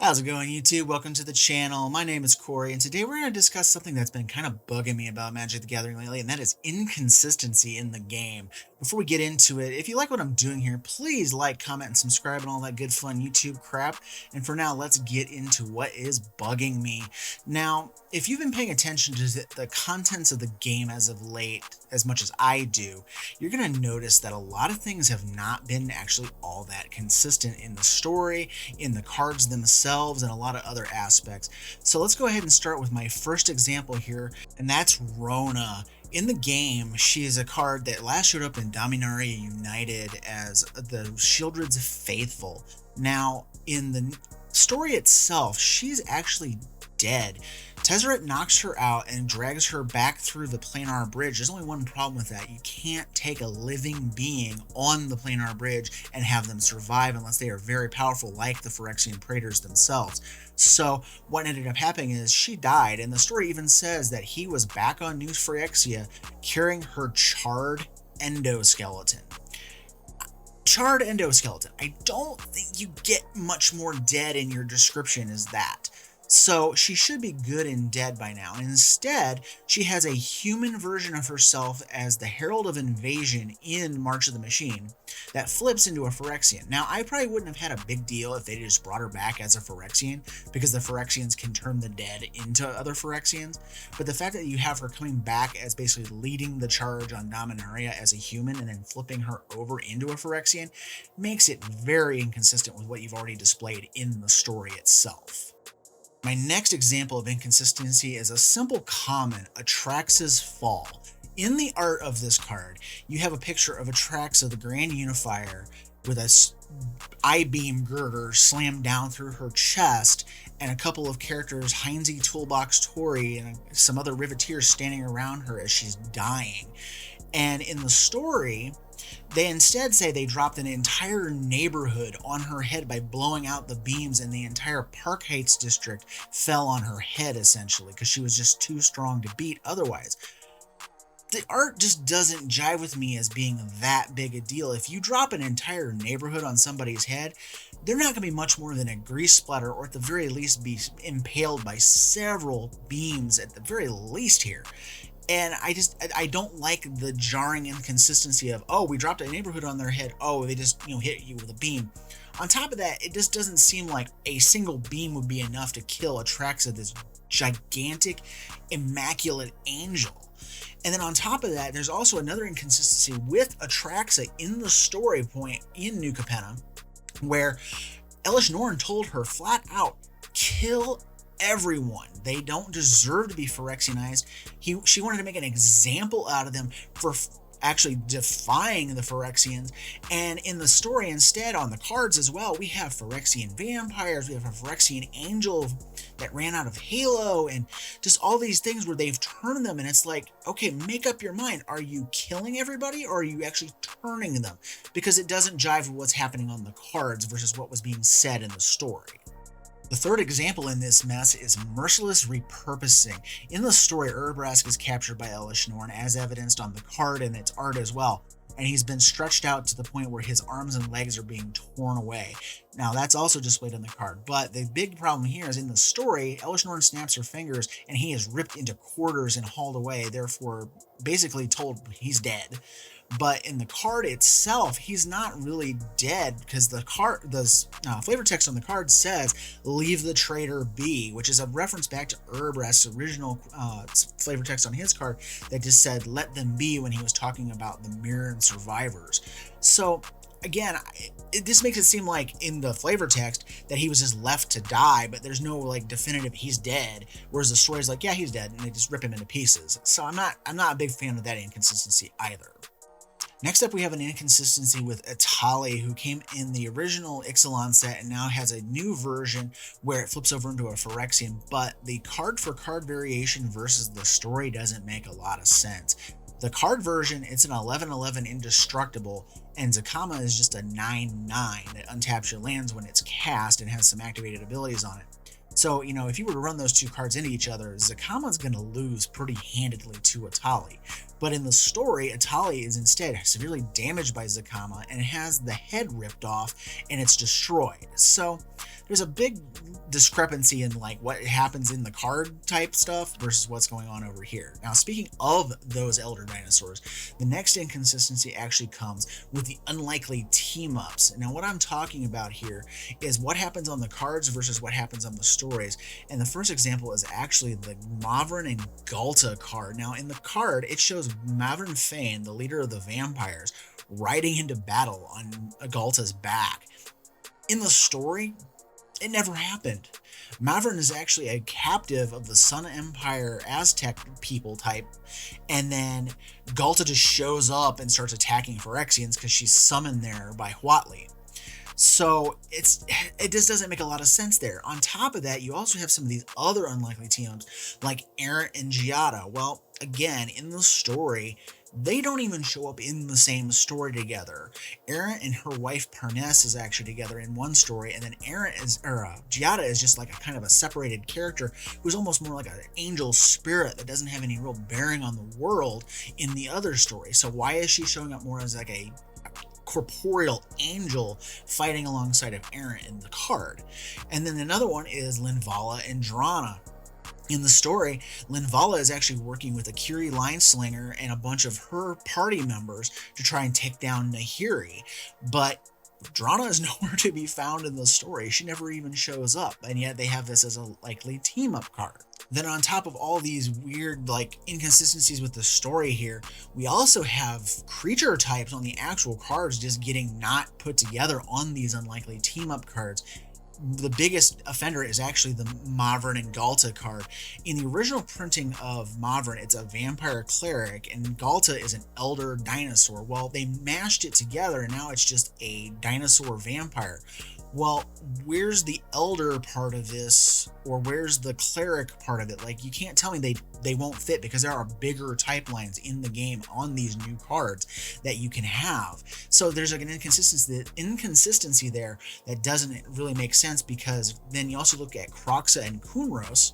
How's it going, YouTube? Welcome to the channel. My name is Corey, and today we're going to discuss something that's been kind of bugging me about Magic the Gathering lately, and that is inconsistency in the game. Before we get into it, if you like what I'm doing here, please like, comment, and subscribe and all that good fun YouTube crap. And for now, let's get into what is bugging me. Now, if you've been paying attention to the contents of the game as of late, as much as I do, you're going to notice that a lot of things have not been actually all that consistent in the story, in the cards themselves, and a lot of other aspects. So let's go ahead and start with my first example here, and that's Rona. In the game, she is a card that last showed up in Dominaria United as the Shieldred's Faithful. Now, in the story itself, she's actually dead. Tezzeret knocks her out and drags her back through the planar bridge. There's only one problem with that. You can't take a living being on the planar bridge and have them survive unless they are very powerful, like the Phyrexian Praetors themselves. So what ended up happening is she died, and the story even says that he was back on New Phyrexia carrying her charred endoskeleton. Charred endoskeleton. I don't think you get much more dead in your description as that. So she should be good and dead by now. Instead, she has a human version of herself as the Herald of Invasion in March of the Machine that flips into a Phyrexian. Now, I probably wouldn't have had a big deal if they just brought her back as a Phyrexian, because the Phyrexians can turn the dead into other Phyrexians. But the fact that you have her coming back as basically leading the charge on Dominaria as a human and then flipping her over into a Phyrexian makes it very inconsistent with what you've already displayed in the story itself. My next example of inconsistency is a simple common, Atraxa's Fall. In the art of this card, you have a picture of Atraxa, the Grand Unifier, with a I-beam girder slammed down through her chest, and a couple of characters, Heinze Toolbox Tori, and some other Riveteers standing around her as she's dying. And in the story, they instead say they dropped an entire neighborhood on her head by blowing out the beams, and the entire Park Heights district fell on her head, essentially, because she was just too strong to beat otherwise. The art just doesn't jive with me as being that big a deal. If you drop an entire neighborhood on somebody's head, they're not going to be much more than a grease splatter, or at the very least be impaled by several beams at the very least here. And I don't like the jarring inconsistency of, oh, we dropped a neighborhood on their head, oh, they just, hit you with a beam. On top of that, it just doesn't seem like a single beam would be enough to kill Atraxa, this gigantic, immaculate angel. And then on top of that, there's also another inconsistency with Atraxa in the story point in New Capenna, where Elesh Norn told her flat out, kill everyone. They don't deserve to be Phyrexianized. She wanted to make an example out of them for actually defying the Phyrexians. And in the story, instead, on the cards as well, we have Phyrexian vampires, we have a Phyrexian angel that ran out of Halo, and just all these things where they've turned them, and it's like, okay, make up your mind. Are you killing everybody, or are you actually turning them? Because it doesn't jive with what's happening on the cards versus what was being said in the story. The third example in this mess is merciless repurposing. In the story, Urabrask is captured by Elesh Norn, as evidenced on the card and its art as well, and he's been stretched out to the point where his arms and legs are being torn away. Now, that's also displayed on the card, but the big problem here is in the story, Elesh Norn snaps her fingers, and he is ripped into quarters and hauled away, therefore basically told he's dead. But in the card itself, he's not really dead, because the flavor text on the card says, leave the traitor be, which is a reference back to Urabrask's original flavor text on his card that just said, let them be, when he was talking about the Mirren survivors. So again, this makes it seem like in the flavor text that he was just left to die, but there's no like definitive he's dead, whereas the story's like, yeah, he's dead, and they just rip him into pieces. So I'm not a big fan of that inconsistency either. Next up, we have an inconsistency with Atali, who came in the original Ixalan set and now has a new version where it flips over into a Phyrexian, but the card-for-card variation versus the story doesn't make a lot of sense. The card version, it's an 11/11 indestructible, and Zakama is just a 9/9 that untaps your lands when it's cast and has some activated abilities on it. So, if you were to run those two cards into each other, Zakama's going to lose pretty handedly to Atali. But in the story, Atali is instead severely damaged by Zakama and has the head ripped off and it's destroyed. So there's a big discrepancy in like what happens in the card type stuff versus what's going on over here. Now, speaking of those elder dinosaurs, the next inconsistency actually comes with the unlikely team ups. Now, what I'm talking about here is what happens on the cards versus what happens on the stories. And the first example is actually the Mavrin and Galta card. Now, in the card, it shows Mavrin Fane, the leader of the vampires, riding into battle on Galta's back. In the story, it never happened. Mavrin is actually a captive of the Sun Empire Aztec people type, and then Galta just shows up and starts attacking Phyrexians because she's summoned there by Huatli. So it just doesn't make a lot of sense there. On top of that, you also have some of these other unlikely teams like Errant and Giada. Well, again, in the story, they don't even show up in the same story together. Errant and her wife Parness is actually together in one story, and then Giada is just like a kind of a separated character who's almost more like an angel spirit that doesn't have any real bearing on the world in the other story. So why is she showing up more as like a corporeal angel fighting alongside of Errant in the card? And then another one is Linvala and Drana. In the story, Linvala is actually working with a Kiri Lineslinger and a bunch of her party members to try and take down Nahiri, but Drana is nowhere to be found in the story. She never even shows up, and yet they have this as a likely team-up card. Then on top of all these weird like inconsistencies with the story here, we also have creature types on the actual cards just getting not put together on these unlikely team-up cards. The biggest offender is actually the Mavrin and Galta card. In the original printing of Mavrin, it's a vampire cleric, and Galta is an elder dinosaur. Well, they mashed it together, and now it's just a dinosaur vampire. Well, where's the elder part of this, or where's the cleric part of it? Like, you can't tell me they won't fit, because there are bigger type lines in the game on these new cards that you can have. So there's like an inconsistency there that doesn't really make sense, because then you also look at Atraxa and Kunros,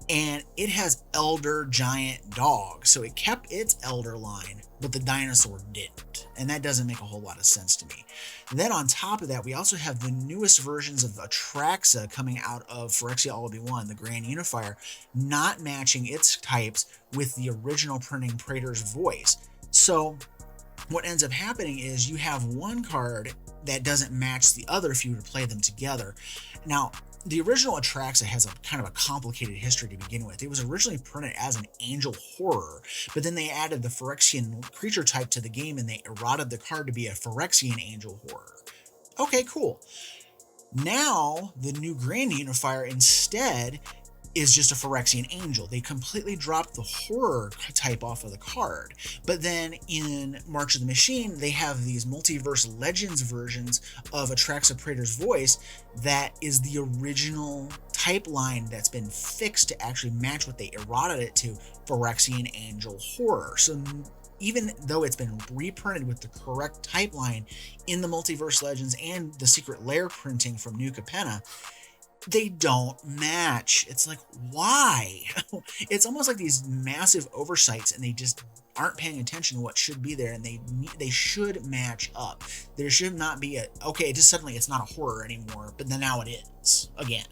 and it has elder giant dog, so it kept its elder line, but the dinosaur didn't, and that doesn't make a whole lot of sense to me. Then on top of that, we also have the newest versions of Atraxa coming out of Phyrexia All Be One, the Grand Unifier, not matching its types with the original printing Praetor's voice. So what ends up happening is you have one card that doesn't match the other if you were to play them together. Now, the original Atraxa has a kind of a complicated history to begin with. It was originally printed as an angel horror, but then they added the Phyrexian creature type to the game and they eroded the card to be a Phyrexian angel horror. Okay, cool. Now, the new Grand Unifier instead is just a Phyrexian angel. They completely dropped the horror type off of the card. But then in March of the Machine, they have these Multiverse Legends versions of Atraxa Praetor's voice that is the original type line that's been fixed to actually match what they eroded it to, Phyrexian angel horror. So even though it's been reprinted with the correct type line in the Multiverse Legends and the Secret Lair printing from New Capenna, they don't match. It's like, why? It's almost like these massive oversights, and they just aren't paying attention to what should be there, and they should match up. There should not be okay, just suddenly it's not a horror anymore, but then now it is again.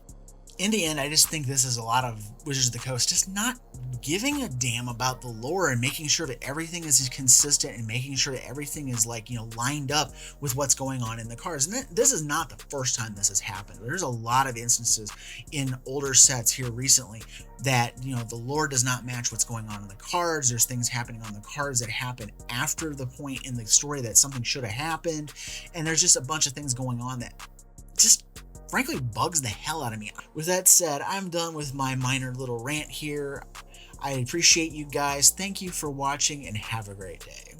In the end, I just think this is a lot of Wizards of the Coast just not giving a damn about the lore and making sure that everything is consistent and making sure that everything is like, lined up with what's going on in the cards. And this is not the first time this has happened. There's a lot of instances in older sets here recently that, the lore does not match what's going on in the cards. There's things happening on the cards that happen after the point in the story that something should have happened. And there's just a bunch of things going on that just frankly bugs the hell out of me. With that said, I'm done with my minor little rant here. I appreciate you guys. Thank you for watching and have a great day.